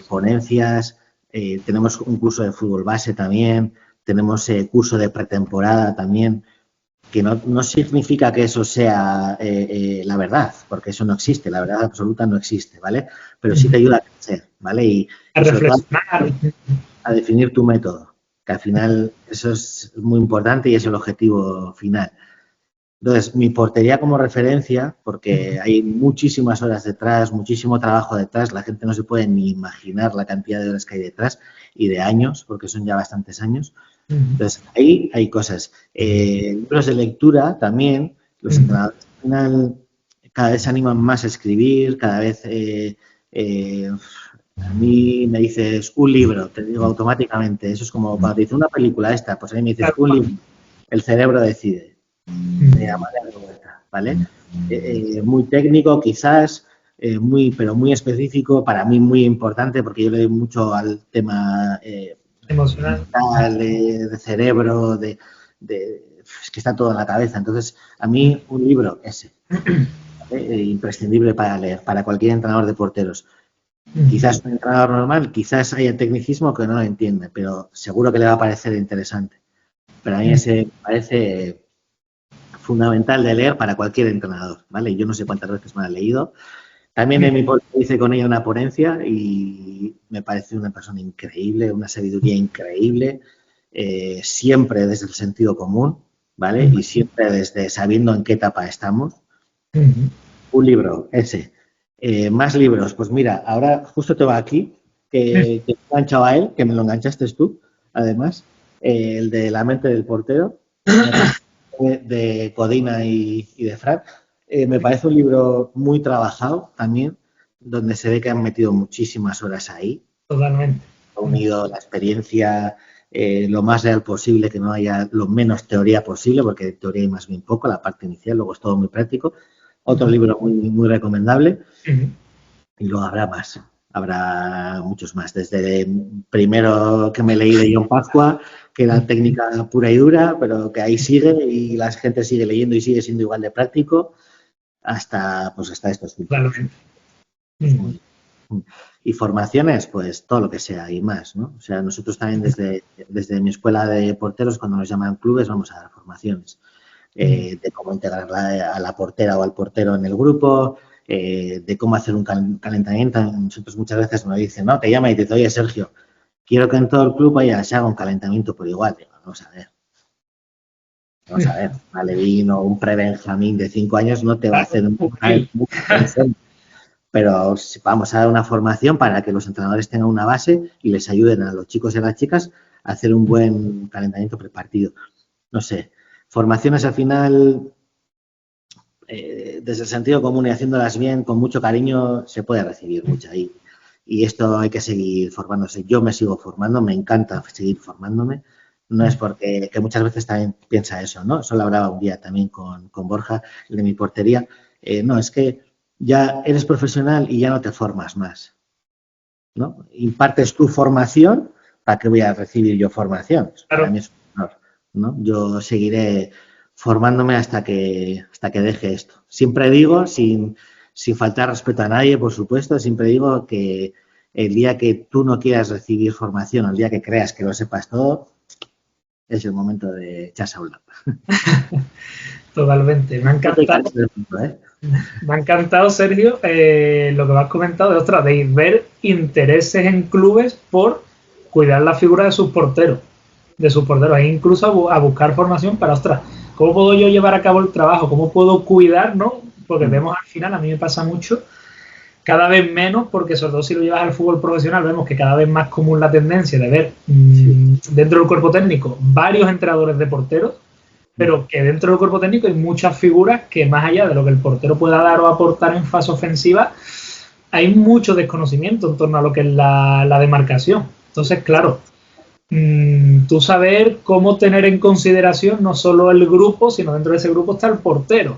ponencias, tenemos un curso de fútbol base también, tenemos curso de pretemporada también, que no significa que eso sea la verdad, porque eso no existe, la verdad absoluta no existe, ¿vale? Pero sí te ayuda a crecer, ¿vale? Y a reflexionar. A definir tu método, que al final eso es muy importante y es el objetivo final. Entonces, Mi Portería como referencia, porque hay muchísimas horas detrás, muchísimo trabajo detrás, la gente no se puede ni imaginar la cantidad de horas que hay detrás y de años, porque son ya bastantes años. Entonces, ahí hay cosas. Libros de lectura también, los entrenadores al final cada vez se animan más a escribir, cada vez a mí me dices un libro, te digo automáticamente, eso es como cuando te dice una película esta, pues a mí me dices un libro, el cerebro decide. ¿Vale? Muy técnico quizás, pero muy específico, para mí muy importante porque yo le doy mucho al tema emocional, de cerebro, es que está todo en la cabeza. Entonces, a mí un libro ese, ¿vale? Imprescindible para leer, para cualquier entrenador de porteros. Quizás un entrenador normal, quizás haya tecnicismo que no lo entiende, pero seguro que le va a parecer interesante. Pero a mí ese me parece fundamental de leer para cualquier entrenador, ¿vale? Yo no sé cuántas veces me ha leído. También en Mi Portería hice con ella una ponencia y me parece una persona increíble, una sabiduría increíble, siempre desde el sentido común, ¿vale? Y siempre desde sabiendo en qué etapa estamos. Un libro, ese. Más libros. Pues mira, ahora justo te va aquí, que te he enganchado a él, que me lo enganchaste tú, además, el de La mente del portero, de Codina y de Fran. Me parece un libro muy trabajado también, donde se ve que han metido muchísimas horas ahí. Totalmente. Ha unido la experiencia lo más real posible, que no haya lo menos teoría posible, porque de teoría hay más bien poco, la parte inicial, luego es todo muy práctico. Otro libro muy, muy recomendable. Y luego habrá muchos más. Desde el primero que me leí de John Pascua, que era técnica pura y dura, pero que ahí sigue y la gente sigue leyendo y sigue siendo igual de práctico, hasta estos últimos. Y formaciones, pues todo lo que sea y más, ¿no? O sea, nosotros también desde mi escuela de porteros, cuando nos llaman clubes, vamos a dar formaciones de cómo integrar a la portera o al portero en el grupo, de cómo hacer un calentamiento. Nosotros muchas veces nos dicen, no, te llama y te dice, oye, Sergio, quiero que en todo el club se haga un calentamiento por igual. Digo, vamos a ver, un alevín o un pre-benjamín de 5 años no te va a hacer pero vamos a dar una formación para que los entrenadores tengan una base y les ayuden a los chicos y a las chicas a hacer un buen calentamiento prepartido. No sé, formaciones al final, desde el sentido común y haciéndolas bien, con mucho cariño, se puede recibir mucho ahí. Y esto hay que seguir formándose. Yo me sigo formando, me encanta seguir formándome. No es porque, que muchas veces también piensa eso, ¿no? Eso lo hablaba un día también con Borja, el de mi portería. No, es que ya eres profesional y ya no te formas más, ¿no? Impartes tu formación, ¿para qué voy a recibir yo formación? Claro. Para mí es un honor, ¿no? Yo seguiré formándome hasta que deje esto. Siempre digo, sin faltar respeto a nadie, por supuesto, siempre digo que el día que tú no quieras recibir formación, el día que creas que lo sepas todo, es el momento de echarse a un lado. Totalmente. Me ha encantado. Me ha encantado, Sergio, lo que me has comentado de ver intereses en clubes por cuidar la figura de sus porteros, e incluso a buscar formación para, ostras, ¿cómo puedo yo llevar a cabo el trabajo? ¿Cómo puedo cuidar, no? Porque vemos al final, a mí me pasa mucho, cada vez menos, porque sobre todo si lo llevas al fútbol profesional, vemos que cada vez más común la tendencia de ver dentro del cuerpo técnico varios entrenadores de porteros, pero que dentro del cuerpo técnico hay muchas figuras que más allá de lo que el portero pueda dar o aportar en fase ofensiva, hay mucho desconocimiento en torno a lo que es la demarcación. Entonces, claro, tú saber cómo tener en consideración no solo el grupo, sino dentro de ese grupo está el portero.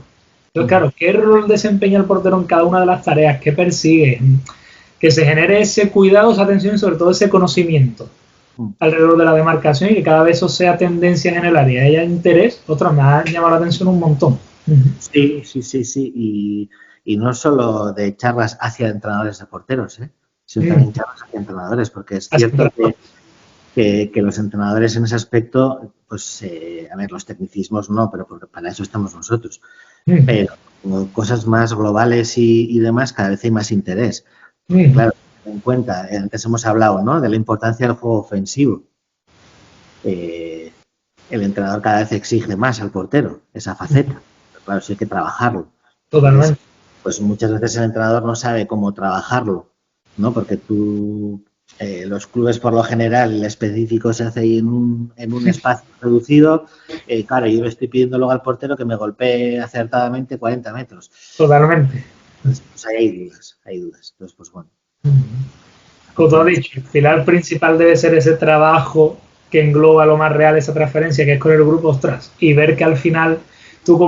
Entonces, claro, ¿qué rol desempeña el portero en cada una de las tareas? ¿Qué persigue? Que se genere ese cuidado, esa atención y sobre todo ese conocimiento alrededor de la demarcación y que cada vez eso sea tendencia en el área. Haya interés, otras me han llamado la atención un montón. Sí. Y no solo de charlas hacia entrenadores de porteros, sino también charlas hacia entrenadores, porque es cierto que los entrenadores en ese aspecto, pues, a ver, los tecnicismos no, pero porque para eso estamos nosotros. Pero cosas más globales y demás, cada vez hay más interés. Claro, ten en cuenta, antes hemos hablado, ¿no?, de la importancia del juego ofensivo. El entrenador cada vez exige más al portero, esa faceta. Pero claro, sí hay que trabajarlo. Totalmente. Entonces, pues muchas veces el entrenador no sabe cómo trabajarlo, ¿no? Porque los clubes por lo general, el específico se hace ahí en un espacio reducido. Claro, yo le estoy pidiendo luego al portero que me golpee acertadamente 40 metros. Totalmente. Entonces, pues ahí hay dudas. Entonces, pues bueno. Como tú has dicho, el pilar principal debe ser ese trabajo que engloba lo más real, esa transferencia que es con el grupo, ostras, y ver que al final tú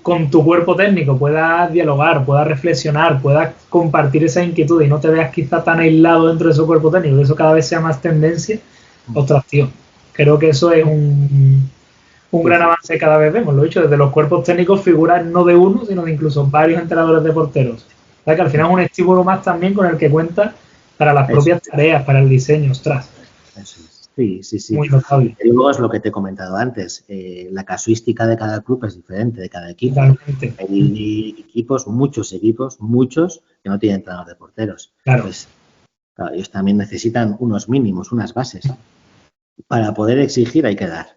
con tu cuerpo técnico puedas dialogar, puedas reflexionar, puedas compartir esa inquietud y no te veas quizá tan aislado dentro de ese cuerpo técnico, que eso cada vez sea más tendencia. Ostras, tío, creo que eso es un gran avance que cada vez vemos. Lo he dicho, desde los cuerpos técnicos figuran no de uno, sino de incluso varios entrenadores de porteros. O sea que al final es un estímulo más también con el que cuenta para las propias tareas, para el diseño, ostras. Eso es. Sí. Muy notable. Y luego es lo que te he comentado antes, la casuística de cada club es diferente, de cada equipo. Totalmente. Hay equipos, muchos que no tienen entrenador de porteros. Claro. Pues, claro, ellos también necesitan unos mínimos, unas bases. Para poder exigir hay que dar.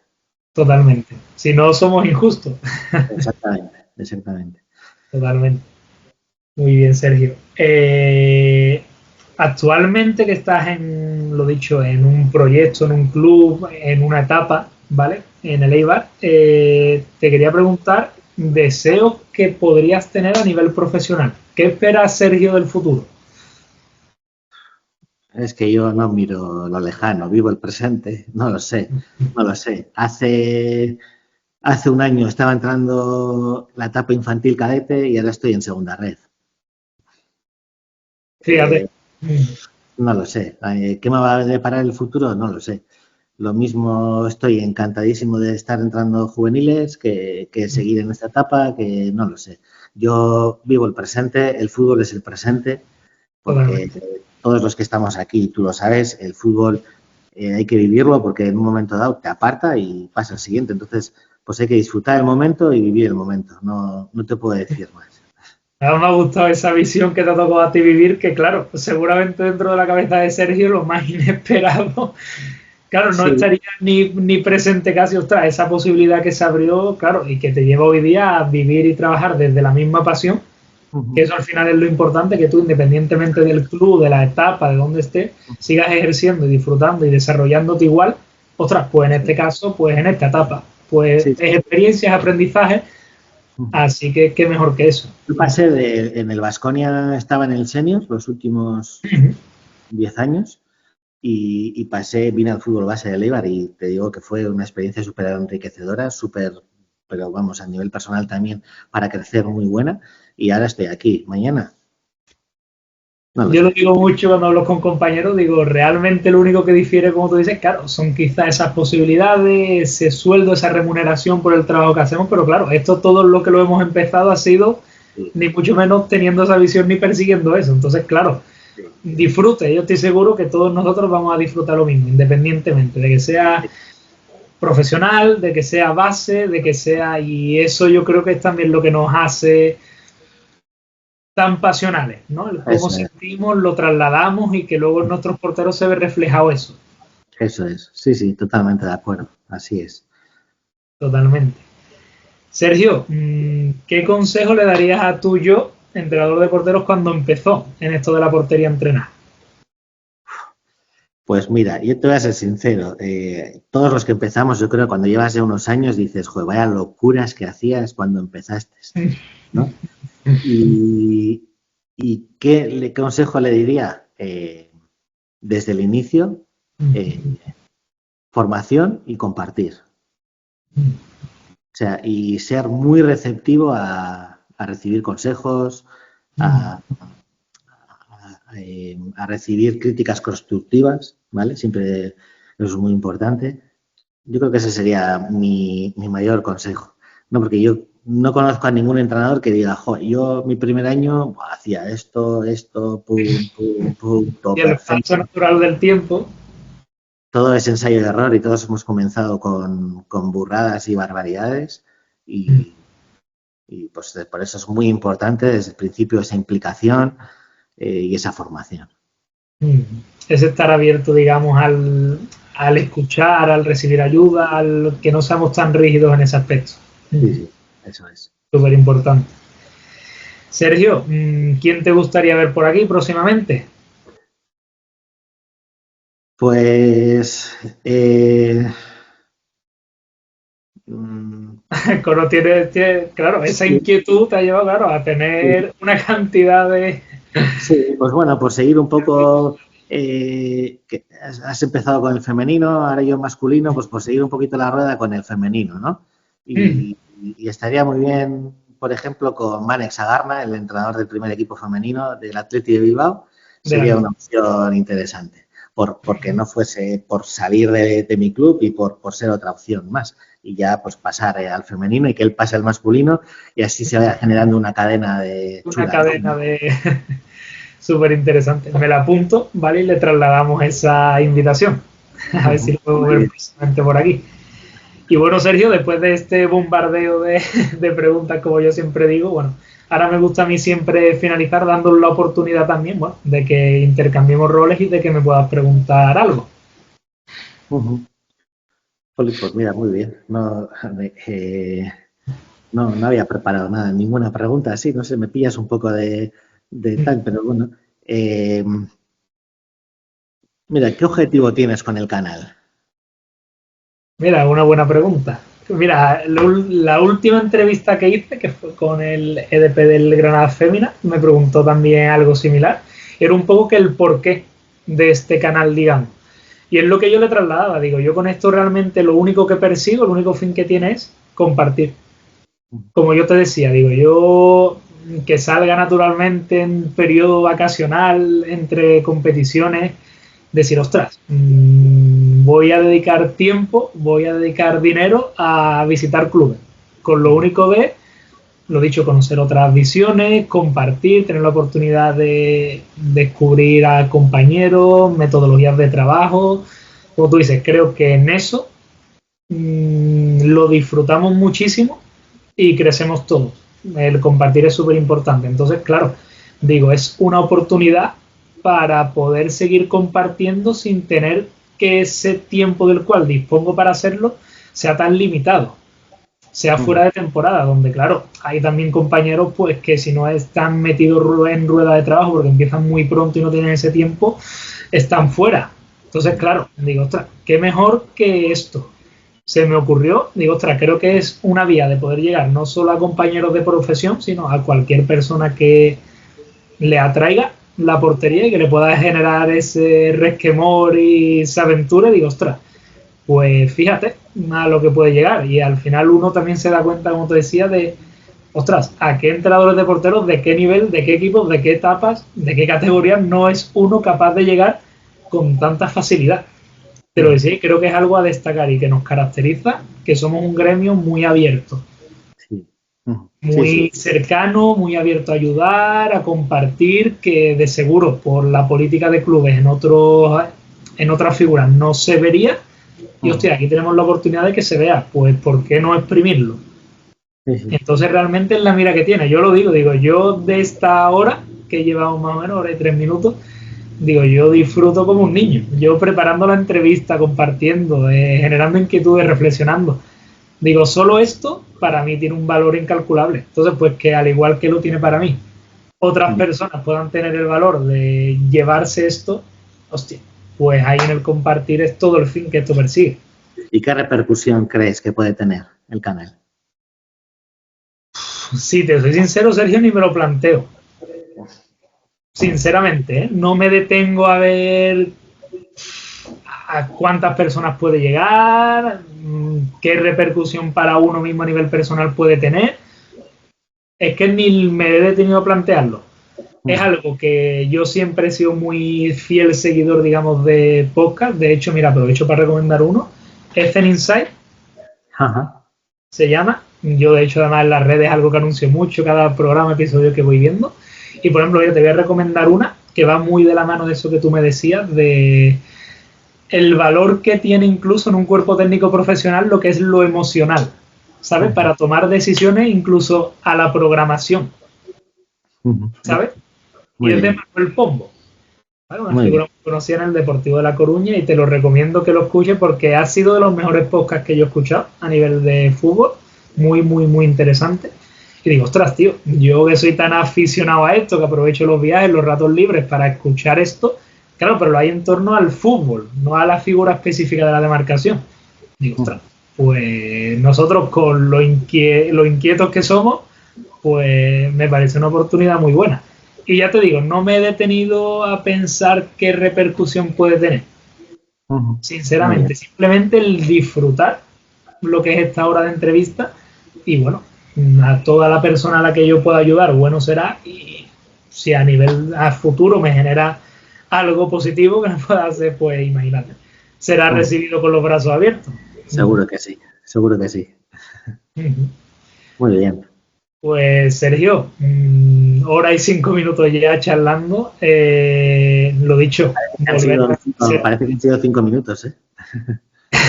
Totalmente. Si no, somos injustos. Exactamente. Totalmente. Muy bien, Sergio. Actualmente que estás en, lo dicho, en un proyecto, en un club, en una etapa, ¿vale? En el Eibar, te quería preguntar deseos que podrías tener a nivel profesional. ¿Qué espera Sergio del futuro? Es que yo no miro lo lejano, vivo el presente, no lo sé, no lo sé. Hace un año estaba entrando la etapa infantil cadete y ahora estoy en segunda red. Fíjate. Eh, no lo sé. ¿Qué me va a deparar el futuro? No lo sé. Lo mismo estoy encantadísimo de estar entrando juveniles que seguir en esta etapa, que no lo sé. Yo vivo el presente, el fútbol es el presente, porque Totalmente. todos los que estamos aquí, tú lo sabes, el fútbol hay que vivirlo porque en un momento dado te aparta y pasa al siguiente. Entonces, pues hay que disfrutar el momento y vivir el momento. No, no te puedo decir más. Ahora me ha gustado esa visión que te ha tocado a ti vivir, que claro, seguramente dentro de la cabeza de Sergio lo más inesperado. Claro, no Sí. estaría ni presente casi, ostras, esa posibilidad que se abrió, claro, y que te lleva hoy día a vivir y trabajar desde la misma pasión, que Ujú. eso al final es lo importante, que tú, independientemente del club, de la etapa, de donde estés, sigas ejerciendo y disfrutando y desarrollándote igual, ostras, pues en este caso, pues en esta etapa, pues Sí, es experiencias, aprendizaje, sí. así que qué mejor que eso. Yo pasé en el Baskonia, estaba en el senior los últimos 10 años y pasé, vine al fútbol base de Eibar y te digo que fue una experiencia súper enriquecedora, súper, pero vamos, a nivel personal también para crecer muy buena y ahora estoy aquí. Mañana, no lo Yo lo sé. digo mucho cuando hablo con compañeros, digo, realmente lo único que difiere, como tú dices, claro, son quizás esas posibilidades, ese sueldo, esa remuneración por el trabajo que hacemos, pero claro, esto todo lo que lo hemos empezado ha sido Sí, ni mucho menos teniendo esa visión ni persiguiendo eso. Entonces, claro, sí, disfrute, yo estoy seguro que todos nosotros vamos a disfrutar lo mismo, independientemente de que sea sí, profesional, de que sea base, de que sea, y eso yo creo que es también lo que nos hace tan pasionales, ¿no? El cómo eso es, sentimos, lo trasladamos y que luego en nuestros porteros se ve reflejado eso, eso es. Sí, sí, totalmente de acuerdo. Así es. totalmente. Sergio, ¿qué consejo le darías a tu yo, entrenador de porteros, cuando empezó en esto de la portería a entrenar? Pues mira, yo te voy a ser sincero, todos los que empezamos, yo creo que cuando llevas ya unos años dices, joder, vaya locuras que hacías cuando empezaste, ¿no? Y, ¿qué consejo le diría? Desde el inicio, eh, formación y compartir. O sea, y ser muy receptivo a recibir consejos, a, a recibir críticas constructivas, ¿vale? Siempre eso es muy importante. Yo creo que ese sería mi mayor consejo. No, porque yo no conozco a ningún entrenador que diga, jo, yo mi primer año hacía esto, pum, pum, pum, todo Y el paso perfecto. natural del tiempo. Todo es ensayo de error y todos hemos comenzado con burradas y barbaridades y, pues por eso es muy importante desde el principio esa implicación y esa formación. Es estar abierto, digamos, al escuchar, al recibir ayuda, al que no seamos tan rígidos en ese aspecto. Sí, sí, eso es. Súper importante. Sergio, ¿quién te gustaría ver por aquí próximamente? Pues mm, Coro tiene, claro, esa sí, inquietud te ha llevado, claro, a sí, tener una cantidad de... sí, pues bueno, por seguir un poco, que has empezado con el femenino, ahora yo masculino, pues por seguir un poquito la rueda con el femenino, ¿no? Y estaría muy bien, por ejemplo, con Manex Agarna, el entrenador del primer equipo femenino del Athletic de Bilbao, de la sería una opción interesante, porque no fuese por salir de mi club y por ser otra opción más, y ya pues pasar al femenino y que él pase al masculino y así se vaya generando una cadena de una chula, ¿no? cadena de... Súper interesante. Me la apunto, ¿vale? Y le trasladamos esa invitación. A ver si lo puedo Muy ver bien. próximamente por aquí. Y bueno, Sergio, después de este bombardeo de preguntas, como yo siempre digo, bueno, ahora me gusta a mí siempre finalizar dándole la oportunidad también, bueno, de que intercambiemos roles y de que me puedas preguntar algo. Pues mira, muy bien. No, no había preparado nada, ninguna pregunta así, no sé, me pillas un poco de tal, pero bueno. Mira, ¿qué objetivo tienes con el canal? Mira, una buena pregunta. Mira, la última entrevista que hice, que fue con el EDP del Granada Fémina, me preguntó también algo similar. Era un poco que el porqué de este canal, digamos. Y es lo que yo le trasladaba. Digo, yo con esto realmente lo único que persigo, el único fin que tiene es compartir. Como yo te decía, digo, yo que salga naturalmente en periodo vacacional entre competiciones, decir, ostras, voy a dedicar tiempo, voy a dedicar dinero a visitar clubes. Con lo único de, lo dicho, conocer otras visiones, compartir, tener la oportunidad de descubrir a compañeros, metodologías de trabajo. Como tú dices, creo que en eso lo disfrutamos muchísimo y crecemos todos. El compartir es súper importante. Entonces, claro, digo, es una oportunidad para poder seguir compartiendo sin tener que ese tiempo del cual dispongo para hacerlo sea tan limitado, sea fuera de temporada, donde claro, hay también compañeros pues que si no están metidos en rueda de trabajo porque empiezan muy pronto y no tienen ese tiempo, están fuera. Entonces, claro, digo, ostras, qué mejor que esto. Se me ocurrió, digo, ostras, creo que es una vía de poder llegar no solo a compañeros de profesión, sino a cualquier persona que le atraiga la portería y que le pueda generar ese resquemor y esa aventura. Y digo, ostras, pues fíjate a lo que puede llegar. Y al final uno también se da cuenta, como te decía, de, ostras, a qué entrenadores de porteros, de qué nivel, de qué equipos, de qué etapas, de qué categorías no es uno capaz de llegar con tanta facilidad. Pero sí, creo que es algo a destacar y que nos caracteriza, que somos un gremio muy abierto. Muy cercano, muy abierto a ayudar, a compartir, que de seguro por la política de clubes en otras figuras no se vería. Y hostia, aquí tenemos la oportunidad de que se vea, pues ¿por qué no exprimirlo? Entonces realmente es la mira que tiene. Yo lo digo, yo de esta hora, que llevamos más o menos, hora y 3 minutos, digo, yo disfruto como un niño. Yo preparando la entrevista, compartiendo, generando inquietudes, reflexionando. Digo, solo esto para mí tiene un valor incalculable. Entonces, pues que al igual que lo tiene para mí, otras personas puedan tener el valor de llevarse esto, hostia, pues ahí en el compartir es todo el fin que esto persigue. ¿Y qué repercusión crees que puede tener el canal? Si te soy sincero, Sergio, ni me lo planteo. Sinceramente, no me detengo a ver a cuántas personas puede llegar, qué repercusión para uno mismo a nivel personal puede tener. Es que ni me he detenido a plantearlo. Es algo que yo siempre he sido muy fiel seguidor, digamos, de podcast. De hecho, mira, aprovecho para recomendar uno. Ethen Insight. Se llama. Yo, de hecho, además en las redes es algo que anuncio mucho cada programa, episodio que voy viendo. Y, por ejemplo, yo te voy a recomendar una que va muy de la mano de eso que tú me decías, de el valor que tiene incluso en un cuerpo técnico profesional lo que es lo emocional, ¿sabes? Para tomar decisiones incluso a la programación, ¿sabes? Y es de Manuel Pombo, ¿vale? Una figura muy conocida en el Deportivo de La Coruña, y te lo recomiendo que lo escuches porque ha sido de los mejores podcasts que yo he escuchado a nivel de fútbol, muy, muy, muy interesante. Y digo, ostras, tío, yo que soy tan aficionado a esto, que aprovecho los viajes, los ratos libres para escuchar esto, claro, pero lo hay en torno al fútbol, no a la figura específica de la demarcación. Digo, ostras, pues nosotros con lo inquietos que somos, pues me parece una oportunidad muy buena. Y ya te digo, no me he detenido a pensar qué repercusión puede tener. Sinceramente, simplemente el disfrutar lo que es esta hora de entrevista y bueno, a toda la persona a la que yo pueda ayudar, bueno será, y si a nivel a futuro me genera algo positivo que me pueda hacer, pues imagínate, será recibido con los brazos abiertos. Seguro que sí, seguro que sí. Muy bien. Pues Sergio, hora y 5 minutos ya charlando, lo dicho. Parece que han sido 5 minutos, ¿eh?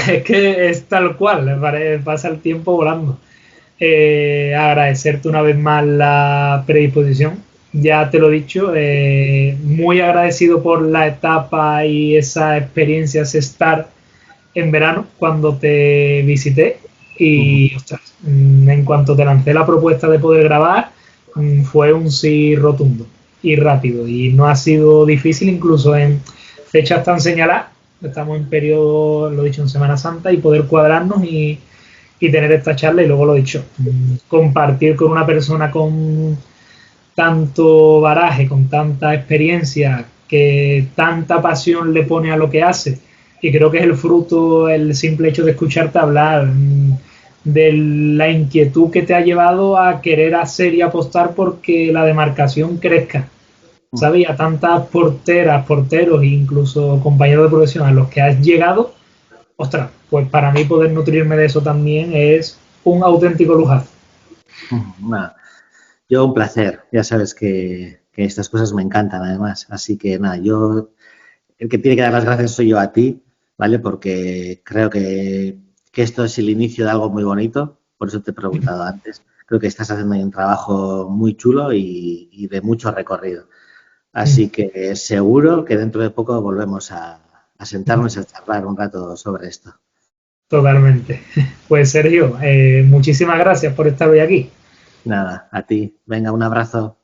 Es que es tal cual, pasa el tiempo volando. Agradecerte una vez más la predisposición, ya te lo he dicho, muy agradecido por la etapa y esa experiencia, ese estar en verano cuando te visité y ostras, en cuanto te lancé la propuesta de poder grabar, fue un sí rotundo. y rápido. Y no ha sido difícil, incluso en fechas tan señaladas. Estamos en periodo, lo he dicho, en Semana Santa, y poder cuadrarnos y tener esta charla. Y luego lo he dicho, compartir con una persona con tanto baraje, con tanta experiencia, que tanta pasión le pone a lo que hace. Y creo que es el fruto, el simple hecho de escucharte hablar, de la inquietud que te ha llevado a querer hacer y apostar porque la demarcación crezca. ¿Sabes? A tantas porteras, porteros e incluso compañeros de profesión a los que has llegado, ostras, pues para mí poder nutrirme de eso también es un auténtico lujazo. Nada, yo un placer. Ya sabes que estas cosas me encantan además. Así que nada, yo el que tiene que dar las gracias soy yo a ti, ¿vale? Porque creo que esto es el inicio de algo muy bonito. Por eso te he preguntado antes. Creo que estás haciendo un trabajo muy chulo y de mucho recorrido. Así que seguro que dentro de poco volvemos a sentarnos y a charlar un rato sobre esto. Totalmente. Pues Sergio, muchísimas gracias por estar hoy aquí. Nada, a ti. Venga, un abrazo.